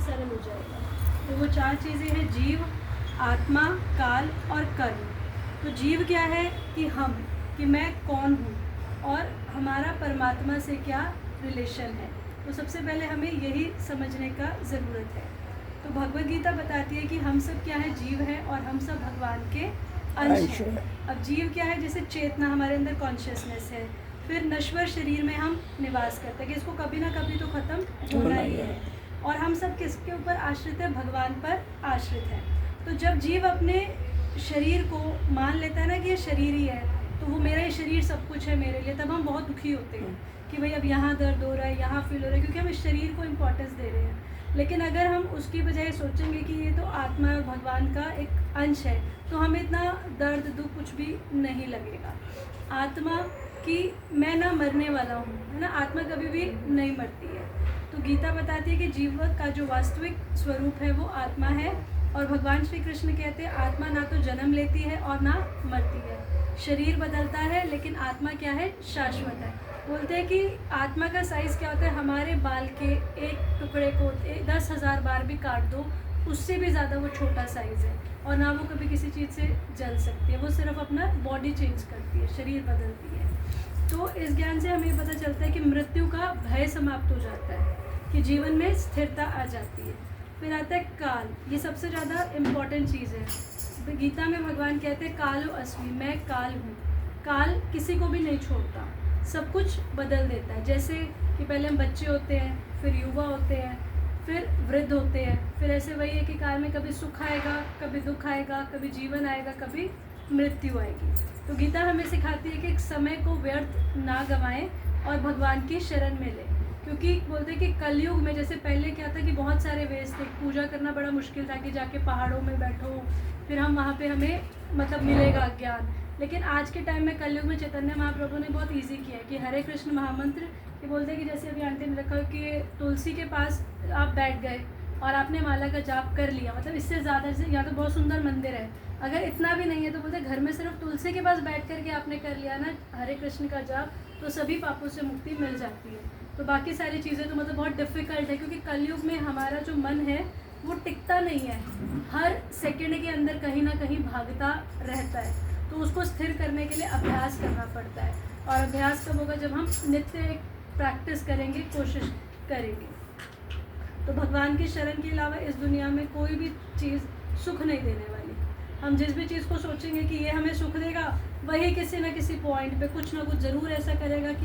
सरल हो जाएगा। तो वो 4 चीज़ें हैं: जीव, आत्मा, काल और कर्म। तो जीव क्या है कि हम, कि मैं कौन हूँ और हमारा परमात्मा से क्या रिलेशन है। तो सबसे पहले हमें यही समझने का ज़रूरत है। तो भगवद गीता बताती है कि हम सब क्या है, जीव हैं और हम सब भगवान के अंश हैं। अब जीव क्या है, जैसे चेतना, हमारे अंदर कॉन्शियसनेस है। फिर नश्वर शरीर में हम निवास करते हैं कि इसको कभी ना कभी तो ख़त्म होना ही है। और हम सब किसके ऊपर आश्रित है? भगवान पर आश्रित है। तो जब जीव अपने शरीर को मान लेता है ना कि ये शरीर ही है, तो वो मेरा ये शरीर सब कुछ है मेरे लिए, तब हम बहुत दुखी होते हैं कि भाई अब यहाँ दर्द हो रहा है, यहाँ फील हो रहा है, क्योंकि हम इस शरीर को इम्पोर्टेंस दे रहे हैं। लेकिन अगर हम उसकी बजाय सोचेंगे कि ये तो आत्मा और भगवान का एक अंश है, तो हमें इतना दर्द दुख कुछ भी नहीं लगेगा। आत्मा की मैं ना मरने वाला हूँ, है ना, आत्मा कभी भी नहीं मरती है। तो गीता बताती है कि जीवन का जो वास्तविक स्वरूप है वो आत्मा है। और भगवान श्री कृष्ण कहते हैं आत्मा ना तो जन्म लेती है और ना मरती है। शरीर बदलता है लेकिन आत्मा क्या है? शाश्वत है। बोलते हैं कि आत्मा का साइज़ क्या होता है? हमारे बाल के एक टुकड़े को 10,000 बार भी काट दो, उससे भी ज़्यादा वो छोटा साइज़ है। और ना वो कभी किसी चीज़ से जल सकती है, वो सिर्फ अपना बॉडी चेंज करती है, शरीर बदलती है। तो इस ज्ञान से हमें पता चलता है कि मृत्यु का भय समाप्त हो जाता है, कि जीवन में स्थिरता आ जाती है। फिर आता है काल, ये सबसे ज़्यादा इम्पॉर्टेंट चीज़ है। तो गीता में भगवान कहते हैं कालो अस्मि, मैं काल हूँ। काल किसी को भी नहीं छोड़ता, सब कुछ बदल देता है। जैसे कि पहले हम बच्चे होते हैं, फिर युवा होते हैं, फिर वृद्ध होते हैं, फिर ऐसे वही है कि काल में कभी सुख आएगा, कभी दुख आएगा, कभी जीवन आएगा, कभी मृत्यु आएगी। तो गीता हमें सिखाती है कि समय को व्यर्थ ना गंवाएं और भगवान की शरण में लें। क्योंकि बोलते हैं कि कलयुग में, जैसे पहले क्या था कि बहुत सारे वेज थे, पूजा करना बड़ा मुश्किल था कि जाके पहाड़ों में बैठो, फिर हम वहाँ पे हमें मतलब मिलेगा ज्ञान। लेकिन आज के टाइम में कलयुग में चैतन्य महाप्रभु ने बहुत इजी किया है कि हरे कृष्ण महामंत्र, ये बोलते हैं कि जैसे अभी आंटी ने रखा कि तुलसी के पास आप बैठ गए और आपने माला का जाप कर लिया, मतलब इससे ज़्यादा से, या तो बहुत सुंदर मंदिर है, अगर इतना भी नहीं है तो बोलते घर में सिर्फ तुलसी के पास बैठ कर के आपने कर लिया ना हरे कृष्ण का जाप, तो सभी पापों से मुक्ति मिल जाती है। तो बाकी सारी चीज़ें तो मतलब बहुत डिफ़िकल्ट है, क्योंकि कलयुग में हमारा जो मन है वो टिकता नहीं है, हर सेकंड के अंदर कहीं ना कहीं भागता रहता है। तो उसको स्थिर करने के लिए अभ्यास करना पड़ता है। और अभ्यास कब होगा? जब हम नित्य प्रैक्टिस करेंगे, कोशिश करेंगे। तो भगवान की शरण के अलावा इस दुनिया में कोई भी चीज़ सुख नहीं देने वाली। हम जिस भी चीज़ को सोचेंगे कि ये हमें सुख देगा, वही किसी न किसी पॉइंट पे कुछ ना कुछ ज़रूर ऐसा करेगा कि